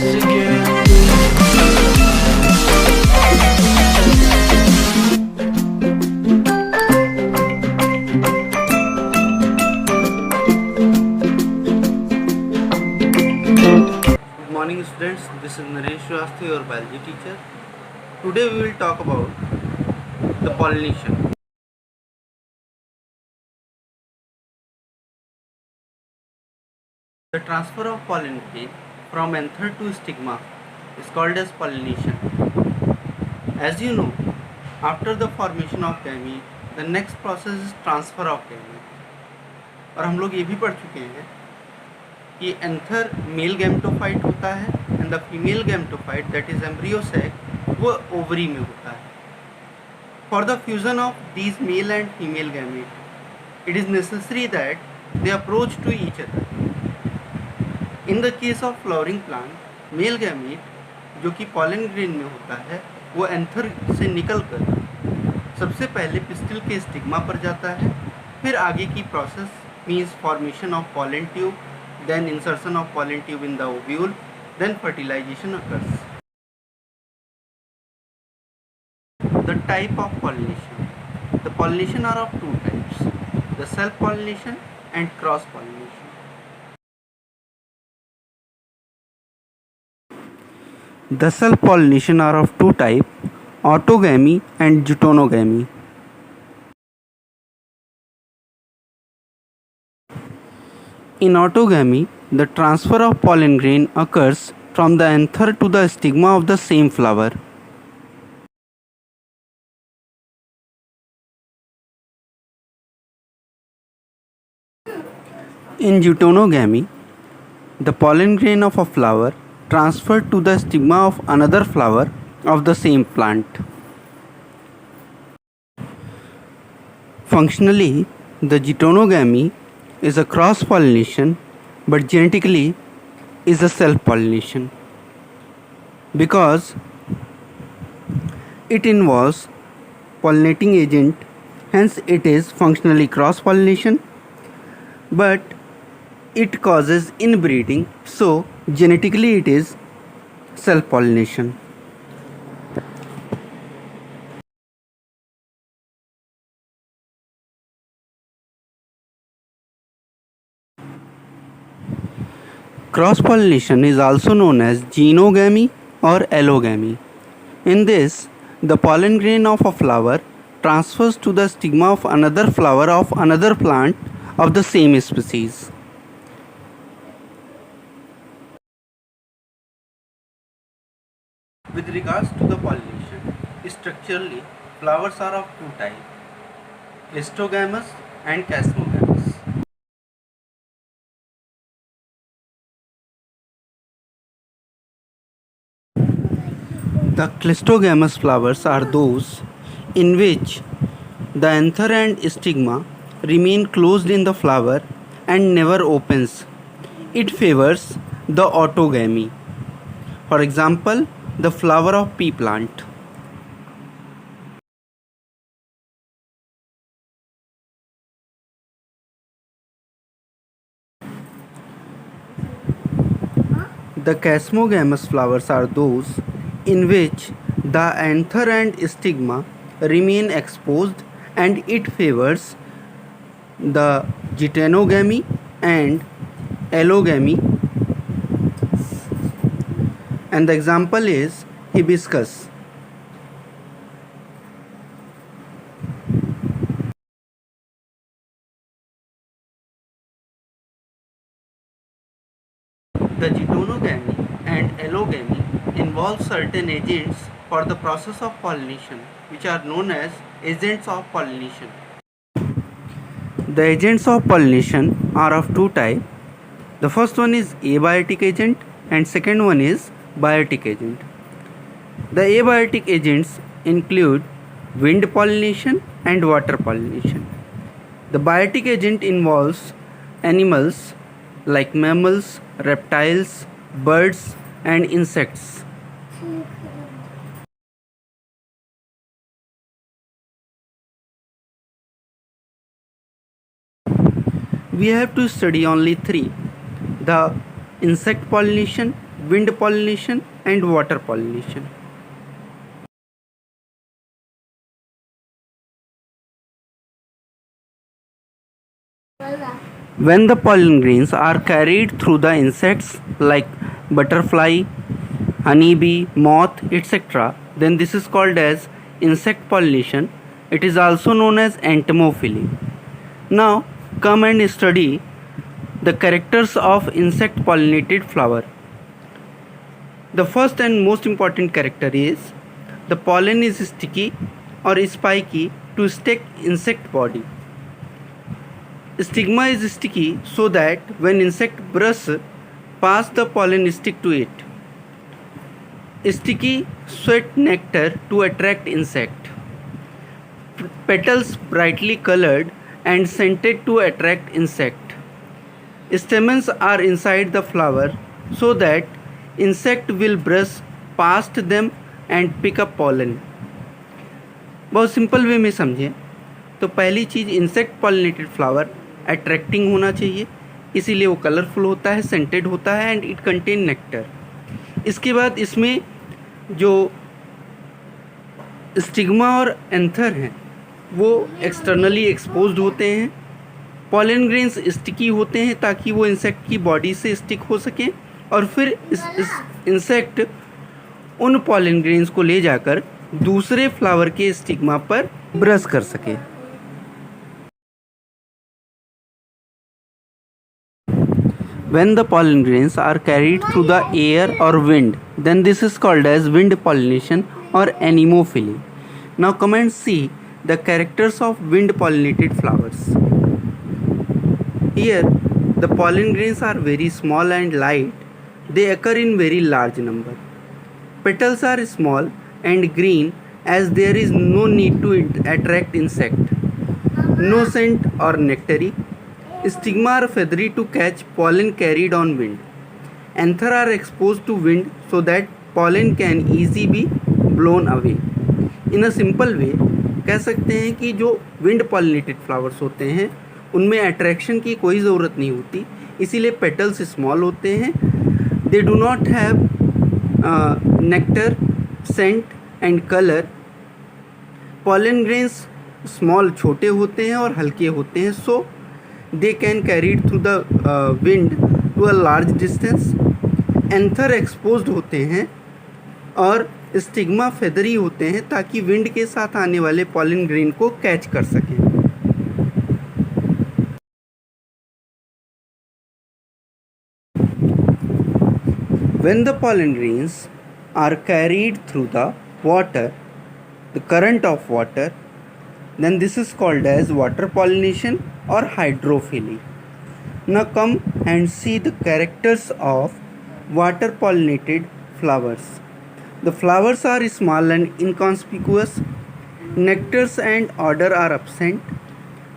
Good morning students, this is Naresh Shrivastava, your biology teacher. Today we will talk about the pollination. The transfer of pollen grain from anther to stigma is called as pollination. As you know, after the formation of gamete, the next process is transfer of gamete. और हम लोग ये भी पढ़ चुके हैं कि anther mail gametophyte होता है and the female gametophyte that is embryo sac वो ओवरी में होता है. For the fusion of these male and female gamete it is necessary that they approach to each other. In the case of flowering plant male gamete जो कि pollen grain में होता है वो एंथर से निकलकर सबसे पहले पिस्टिल के स्टिग्मा पर जाता है. फिर आगे की process means formation of pollen tube, then insertion of pollen tube in the ovule, then fertilization occurs. The type of pollination. The pollination are of two types, the self pollination and cross pollination. The self pollination are of two types, autogamy and deutonogamy. In autogamy, the transfer of pollen grain occurs from the anther to the stigma of the same flower. In deutonogamy, the pollen grain of a flower transferred to the stigma of another flower of the same plant. Functionally, the deutonogamy is a cross pollination, but genetically is a self pollination because it involves pollinating agent, hence it is functionally cross pollination, but it causes inbreeding, so genetically it is self pollination. Cross-pollination is also known as genogamy or allogamy. In this, the pollen grain of a flower transfers to the stigma of another flower of another plant of the same species. With regards to the pollination, structurally, flowers are of two types, clistogamous and chasmogamous. The clistogamous flowers are those in which the anther and stigma remain closed in the flower and never opens. It favors the autogamy. For example, the flower of pea plant. The chasmogamous flowers are those in which the anther and stigma remain exposed and it favors the geitonogamy and allogamy, and the example is hibiscus. The geitonogamy and allogamy involve certain agents for the process of pollination, which are known as agents of pollination. The agents of pollination are of two types. The first one is abiotic agent and second one is biotic agent. The abiotic agents include wind pollination and water pollination. The biotic agent involves animals like mammals, reptiles, birds and insects. We have to study only three: the insect pollination, wind pollination and water pollination. When the pollen grains are carried through the insects like butterfly, honeybee, moth, etc., then this is called as insect pollination. It is also known as entomophily. Now come and study the characters of insect pollinated flower. The first and most important character is the pollen is sticky or spiky to stick insect body. Stigma is sticky so that when insect brush past the pollen stick to it. Sticky sweat nectar to attract insect. Petals brightly colored and scented to attract insect. Stamens are inside the flower so that insect will brush past them and pick up pollen. बहुत simple way में समझें तो पहली चीज़ insect pollinated flower attracting होना चाहिए, इसीलिए वो colourful होता है, सेंटेड होता है एंड इट कंटेन नेक्टर. इसके बाद इसमें जो स्टिग्मा और एंथर हैं वो एक्सटर्नली एक्सपोज्ड होते हैं. पॉलन ग्रेन्स स्टिकी होते हैं ताकि वो इंसेक्ट की बॉडी से स्टिक हो सकें और फिर इस इंसेक्ट उन पॉलन ग्रेन्स को ले जाकर दूसरे फ्लावर के स्टिग्मा पर ब्रश कर सके. When the pollen grains are carried through the air or wind, then this is called as wind pollination or anemophily. Now come and see the characters of wind pollinated flowers. Here the pollen grains are very small and light. They occur in very large number. Petals are small and green as there is no need to attract insect. No scent or nectary. Stigma are feathery to catch pollen carried on wind. Anther are exposed to wind so that pollen can easily be blown away. In a simple way कह सकते हैं कि जो wind pollinated flowers होते हैं उनमें attraction की कोई ज़रूरत नहीं होती, इसीलिए पेटल्स स्मॉल होते हैं. They do not have nectar, scent and colour. Pollen grains small छोटे होते हैं और हल्के होते हैं, so they can carry through the wind to a large distance. Anther exposed होते हैं और स्टिग्मा फेदरी होते हैं ताकि विंड के साथ आने वाले पॉलन ग्रेन को कैच कर सकें. When the pollen grains are carried through the water, the current of water, then this is called as water pollination or hydrophily. Now come and see the characters of water pollinated flowers. The flowers are small and inconspicuous. Nectars and odor are absent.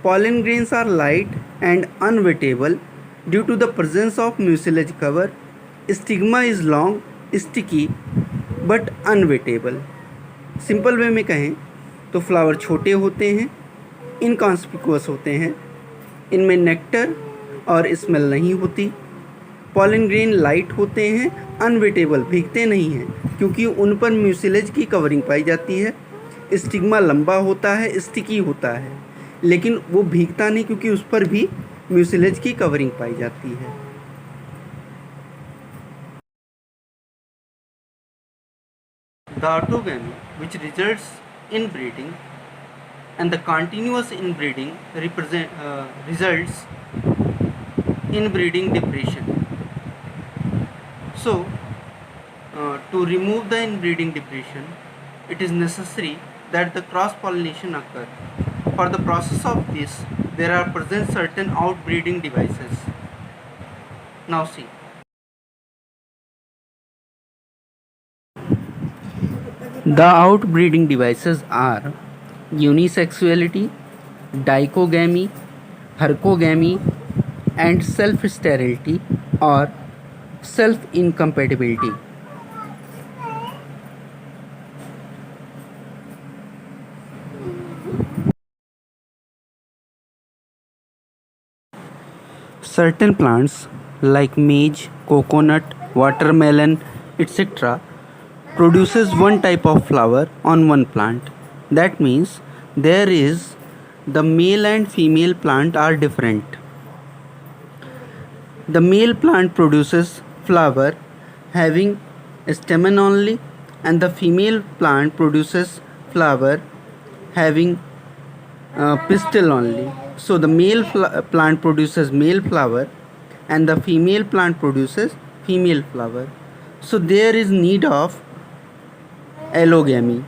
Pollen grains are light and unwettable due to the presence of mucilage cover. Stigma is long, sticky but unwettable. Simple way में कहें तो flower छोटे होते हैं, inconspicuous होते हैं, इनमें nectar और स्मेल नहीं होती. पॉलन ग्रेन लाइट होते हैं, अनवेटेबल भीगते नहीं हैं क्योंकि उन पर म्यूसिलेज की कवरिंग पाई जाती है. स्टिग्मा लंबा होता है, स्टिकी होता है, लेकिन वो भीगता नहीं क्योंकि उस पर भी म्यूसिलेज की कवरिंग पाई जाती है. The autogamy, which results in breeding, and the continuous inbreeding results in breeding depression. So, to remove the inbreeding depression, it is necessary that the cross-pollination occur. For the process of this, there are present certain outbreeding devices. Now see. The outbreeding devices are unisexuality, dichogamy, hercogamy, and self-sterility or self-incompatibility. Certain plants like maize, coconut, watermelon, etc., produces one type of flower on one plant. That means there is the male and female plant are different. The male plant produces flower having stamen only, and the female plant produces flower having pistil only. So the plant produces male flower and the female plant produces female flower. So there is need of allogamy.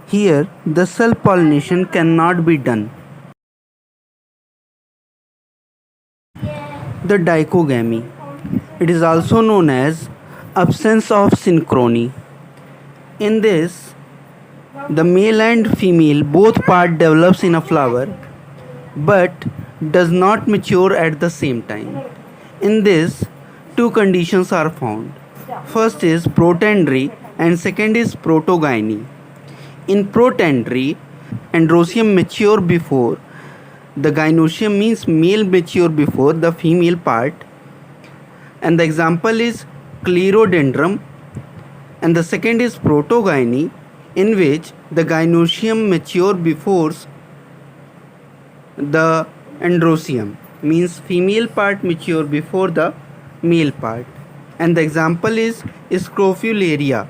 Here the self pollination cannot be done. The dichogamy. It is also known as absence of synchrony. In this, the male and female both part develops in a flower but does not mature at the same time. In this, two conditions are found. First is protandry and second is protogyny. In protandry, androecium mature before the gynoecium, means male mature before the female part, and the example is clerodendrum, and the second is protogyny, in which the gynoecium mature before the androecium, means female part mature before the male part, and the example is scrophularia.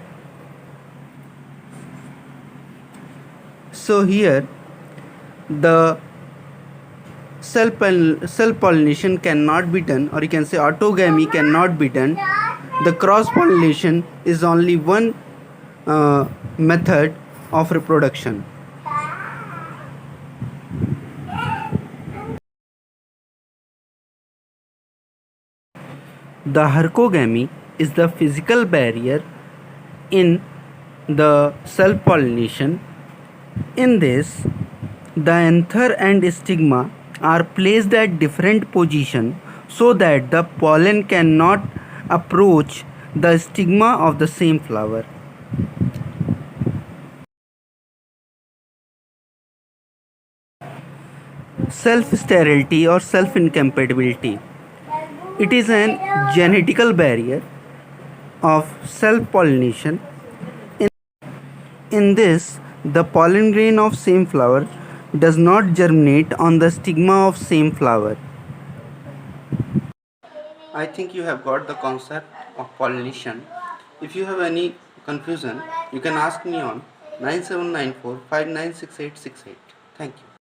So here the self pollination cannot be done, or you can say autogamy cannot be done. The cross pollination is only one method of reproduction. The hercogamy is the physical barrier in the self pollination. In this, the anther and stigma are placed at different positions so that the pollen cannot approach the stigma of the same flower. Self-sterility or self-incompatibility. It is an genetical barrier of self-pollination. In this, the pollen grain of same flower does not germinate on the stigma of same flower. I think you have got the concept of pollination. If you have any confusion, you can ask me on 9794 596868. Thank you.